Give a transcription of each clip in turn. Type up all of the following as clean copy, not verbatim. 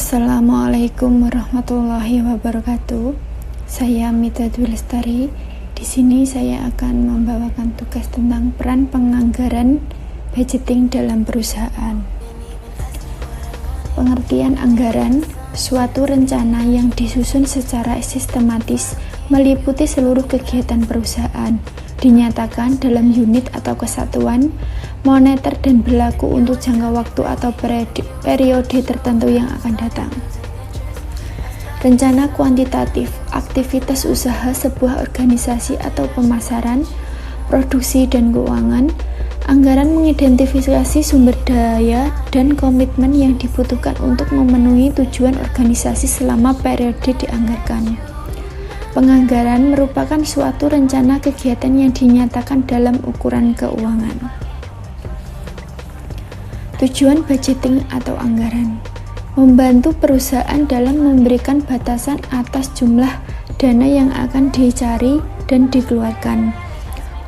Assalamualaikum warahmatullahi wabarakatuh. Saya Mita Dwi Lestari. Di sini saya akan membawakan tugas tentang peran penganggaran budgeting dalam perusahaan. Pengertian anggaran, suatu rencana yang disusun secara sistematis meliputi seluruh kegiatan perusahaan, dinyatakan dalam unit atau kesatuan moneter dan berlaku untuk jangka waktu atau periode tertentu yang akan datang. Rencana kuantitatif, aktivitas usaha sebuah organisasi atau pemasaran, produksi dan keuangan. Anggaran mengidentifikasi sumber daya dan komitmen yang dibutuhkan untuk memenuhi tujuan organisasi selama periode dianggarkan. Penganggaran merupakan suatu rencana kegiatan yang dinyatakan dalam ukuran keuangan. Tujuan budgeting atau anggaran membantu perusahaan dalam memberikan batasan atas jumlah dana yang akan dicari dan dikeluarkan.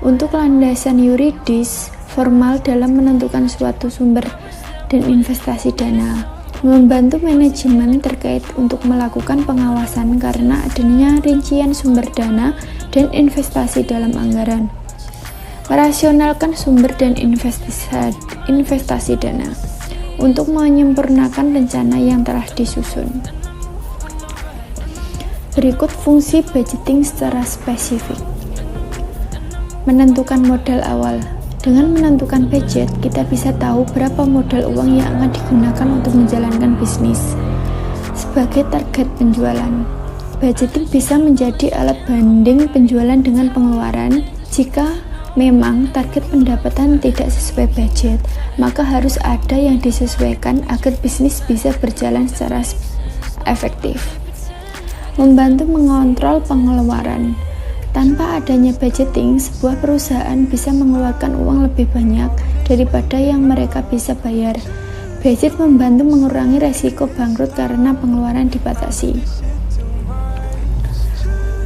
Untuk landasan yuridis formal dalam menentukan suatu sumber dan investasi dana, membantu manajemen terkait untuk melakukan pengawasan karena adanya rincian sumber dana dan investasi dalam anggaran, merasionalkan sumber dan investasi dana untuk menyempurnakan rencana yang telah disusun. Berikut fungsi budgeting secara spesifik. Menentukan modal awal. Dengan menentukan budget, kita bisa tahu berapa modal uang yang akan digunakan untuk menjalankan bisnis. Sebagai target penjualan, budgeting bisa menjadi alat banding penjualan dengan pengeluaran. Jika memang target pendapatan tidak sesuai budget, maka harus ada yang disesuaikan agar bisnis bisa berjalan secara efektif. Membantu mengontrol pengeluaran. Tanpa adanya budgeting, sebuah perusahaan bisa mengeluarkan uang lebih banyak daripada yang mereka bisa bayar. Budget membantu mengurangi resiko bangkrut karena pengeluaran dibatasi.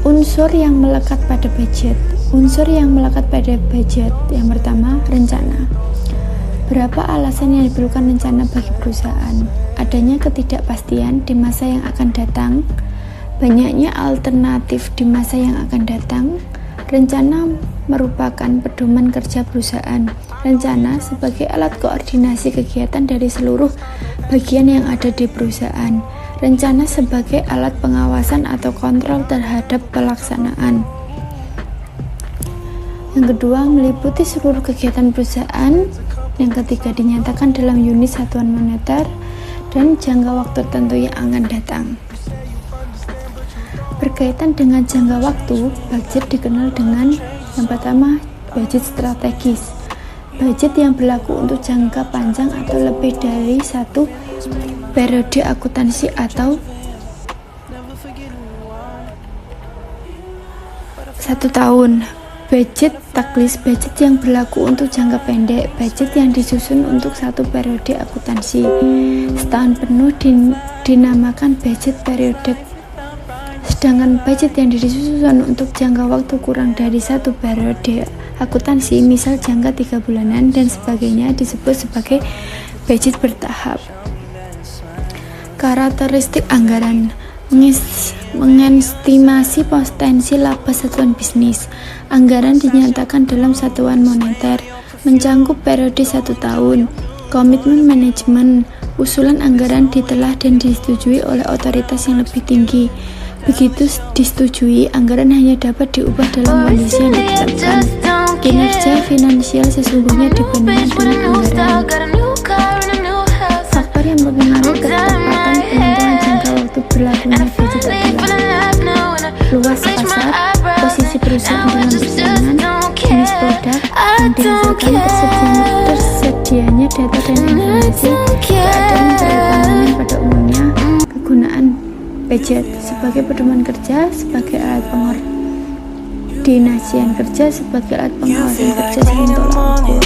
Unsur yang melekat pada budget. Unsur yang melekat pada budget yang pertama, rencana. Berapa alasan yang diperlukan rencana bagi perusahaan? Adanya ketidakpastian di masa yang akan datang, banyaknya alternatif di masa yang akan datang. Rencana merupakan pedoman kerja perusahaan. Rencana sebagai alat koordinasi kegiatan dari seluruh bagian yang ada di perusahaan. Rencana sebagai alat pengawasan atau kontrol terhadap pelaksanaan. Yang kedua, meliputi seluruh kegiatan perusahaan. Yang ketiga, dinyatakan dalam unit satuan moneter dan jangka waktu tertentu yang akan datang. Berkaitan dengan jangka waktu, budget dikenal dengan yang pertama, budget strategis. Budget yang berlaku untuk jangka panjang atau lebih dari satu periode akuntansi atau 1 tahun. Budget taklis, budget yang berlaku untuk jangka pendek. Budget yang disusun untuk satu periode akuntansi setahun penuh dinamakan budget periodik. Sedangkan budget yang disusun untuk jangka waktu kurang dari satu periode akuntansi, misal jangka 3 bulanan dan sebagainya, disebut sebagai budget bertahap. Karakteristik anggaran. Mengestimasi potensi laba satuan bisnis. Anggaran dinyatakan dalam satuan moneter, mencakup periode 1 tahun. Komitmen manajemen. Usulan anggaran ditelah dan disetujui oleh otoritas yang lebih tinggi. Begitu disetujui, anggaran hanya dapat diubah dalam kondisi yang ditetapkan. Kinerja finansial sesungguhnya dibandingkan dengan anggaran. Faktor yang berpengaruh ke ketepatan penentuan jangka waktu berlakunya budget adalah luas pasar, posisi perusahaan dalam persaingan, jenis produk, yang dihasilkan tersedianya data dan informasi, keadaan perekonomian pada umumnya, kegunaan budget sebagai pedoman kerja, sebagai alat pengordinasian kerja, sebagai alat pengawasan kerja selain tolak ukur.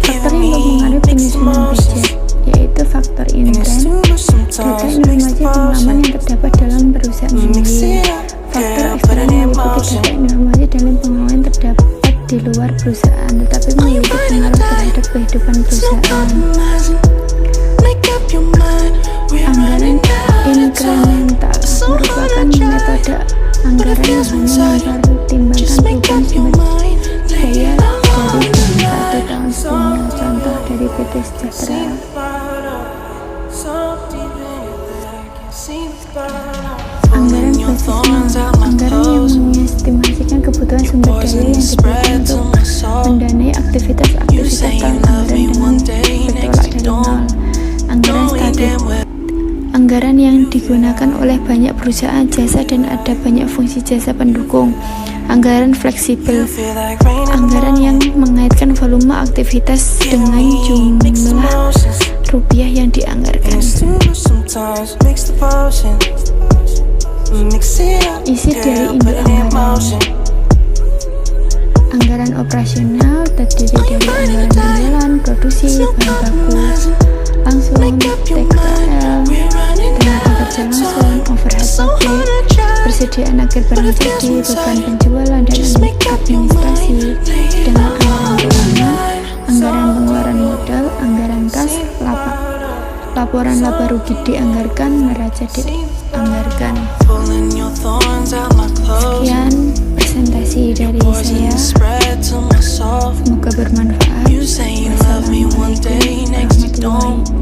Faktor yang mempengaruhi penyusunan budget yaitu faktor intern, data informasi pengalaman yang terdapat dalam perusahaan sendiri. Faktor eksternal meliputi data informasi dalam pengalaman yang terdapat di luar perusahaan tetapi memiliki pengaruh terhadap kehidupan perusahaan. Anggaran profesional, anggaran yang mengestimasikan kebutuhan sumber daya yang diperlukan untuk mendanai aktivitas-aktivitas tahun anggaran dengan bertolak dari nol. Anggaran statis, anggaran yang digunakan oleh banyak perusahaan jasa dan ada banyak fungsi jasa pendukung. Anggaran fleksibel, anggaran yang mengaitkan volume aktivitas dengan jumlah rupiah yang dianggarkan. Isi dari induk anggaran. Anggaran operasional terdiri dari anggaran penjualan, produksi, bahan baku langsung, TKL, tenaga kerja langsung, overhead pabrik, persediaan akhir barang jadi, beban penjualan dan administrasi. Dengan anggaran keuangan, anggaran pengeluaran modal, anggaran kas, laporan laba rugi dianggarkan, neraca dianggarkan. Sekian presentasi dari saya, semoga bermanfaat. Wassalamualaikum warahmatullahi wabarakatuh.